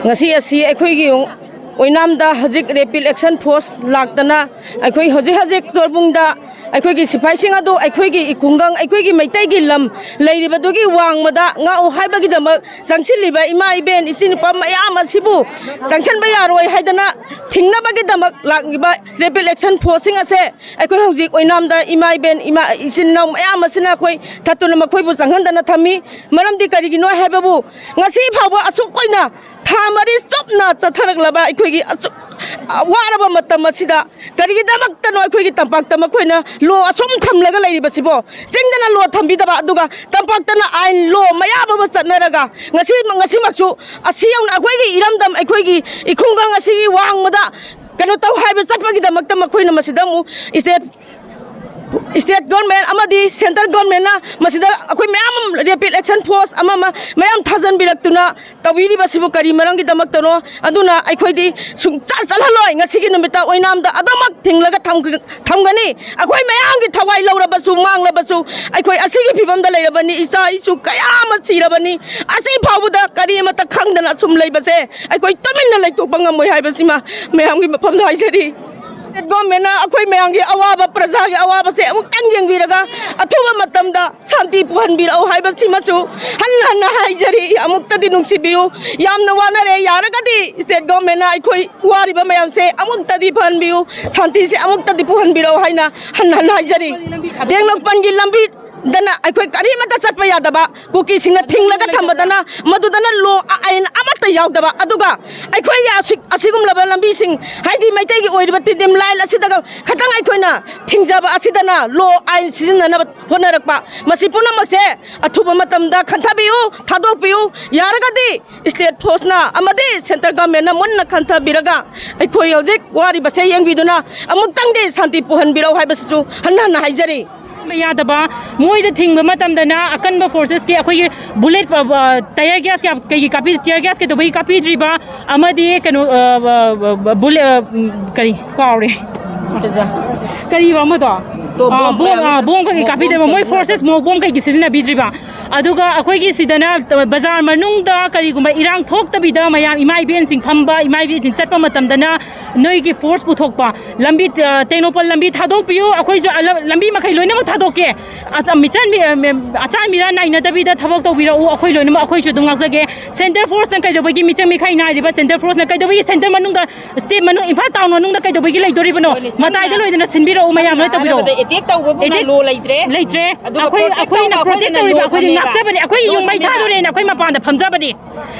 ngasi asi akhoi gi oinamda hajik rapid action force lakdana akhoi hajik torbungda akhoi gi sipai singa do akhoi gi ikungang akhoi gi maitai gi lam leiriba do gi wangmada nga o haiba gi damak sangchiliba ima iben isin pa mayam asibu sangchan ba yaroi haidana thingna ba gi damak lakniba rapid action force singa se akhoi hajik oinamda ima iben ima isin naw mayam asina akhoi thatuna makhoi bu sanghandana thami maramdi kari gi no haibabu ngasi phawa asuk koina thamari chopna chatharak laba akhoi gi waraba matam asida kari gi damak tano akhoi gi tampak tamak koina lo asom thamlaga leiribasibo singdana lo thambidaba aduga tampaktana ain lo mayaba basatnaraga ngasi maksu asiyang akhoi gi iramdam akhoi gi ikhunga ngasi wangmada kano taw haiba chatpagi damak tamak koina masidamu state government amadi central government na masida akoi mayam rapid action force amama mayam thajan bilaktuna tawiri basibu kari marang gi damak tano aduna akhoi di sung chalhaloi ngasi gi numita oinamda adamak thinglaga thamgani akhoi mayam gi thawai laurabasu manglabasu akhoi asigi phibamda leirabani isa isu kayama sirabani asi phawuda kari amata khangdana sum leibase akhoi taminna leitokpa ngamoi haibasima mayam gi mafamda haisari government akhoi mayang gi awaba praja gi awaba se amuk tang jengbiraga athuba matamda santi puhanbirau haibasi masu hanna haijari amuk tadi nungsibiu yamna wanare yaragadi state government akhoi wariba mayam se amuk tadi puhanbiu santi se amuk tadi puhanbirau haina hanna haijari denglok pangi lambi dana akhoi kari mata satpa yadaba kuki singna thinglaga thambadana madudana lo ain amata yawdaba aduga akhoi ya asigum laba lambi sing haidi maitai gi oiriba tidim lail asidaga khatang akhoi na thingjaba asidana lo ain sizinna honarakpa masi punamakse athuba matamda khanthabiu thadokpiu yaragadi state force na amadi central government na munna khanthabiraga akhoi hojik wari base yengbiduna amuk tangde santi puhanbirau haibasu hanna haijari यादबा मोइद थिंग मतमदना अकनब forces के अखोई bullet tyre gas के कई copy tier gas के तो भाई कापी द्रिबा अमदी कनो बुले करी कावरे करी वमदो तो बोम का कापी देबा मोइ फोर्सेस मो बोम का सिजना बिद्रिबा अदुगा अखोई की सिदना बाजार मनुंगदा करीगुमा इरांग थोक्तबिदा मयाम इमाई बेन सिंग फंबा इमाई बेन सिंग चटपा मतमदना नोई की फोर्स पुथोकपा लंबी टेक्नोपल लंबी थादोपियो अखोई जो लंबी मखै लोइनम थादोके अचान मिरा नाइनदबिदा थबक तौबिरा अखोई लोइनम अखोई जो दुंगासगे सेंटर फोर्स न कैदोबगी मिचंग मिखै नाइरिबा सेंटर फोर्स न कैदोबगी सेंटर मनुंगदा स्टेट मनु इम्फाल टाउन मनुंगदा कैदोबगी लेदोरिबनो मताइदा लोइदना सिनबिरो मयाम लोइ तबिरो अटैक तौबो लो लेत्रे अखोई ना प्रोटेक्ट तौरिबा अखोई नाक्सबनी अखोई युम मै थादोरे ना अखोई मपान फमजबनी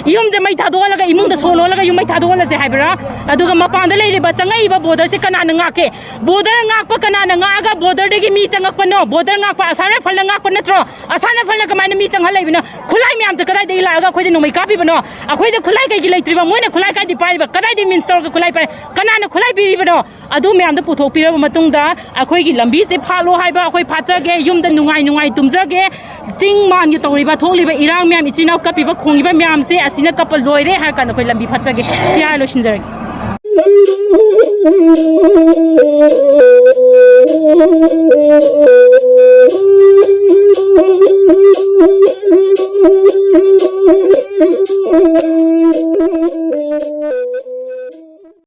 युम जे मै थादोलगा इमुंग द सोलोलगा युम मै थादोलसे हाइबरा अदुगा मपान द लेरिबा चंगैबा बॉर्डर से कना नाके बॉर्डर नाकपा कना नागा बॉर्डर देगी मी चंगकपनो बॉर्डर नाकपा असाने फल नाकपा नत्रो असाने फल कमाइन मी चंग हलैबिनो खुलाई म्याम जे कदाइ दे लागा अखोई द नोमै कापिबनो अखोई द खुलाई कै लेत्रिबा मोइना खुलाई कै दि पाइबा कदाइ दि मिनिस्टर का खुलाई पाइ कना न खुलाई बिरिबनो अदु म्याम द पुथोक पिरबा मतुंगदा अखोई गी लंबी से फालो हाइबा अखोई फाचगे युम द नुंगाइ तुमजगे चिंग मान गी तौरिबा थोलिबा इरांग म्याम इचिनाव कपिबा खोंगिबा म्याम से असिना कपल लोइरे हार कान अखोई लंबी फाचगे सिया लोसिनजरगे Thank you.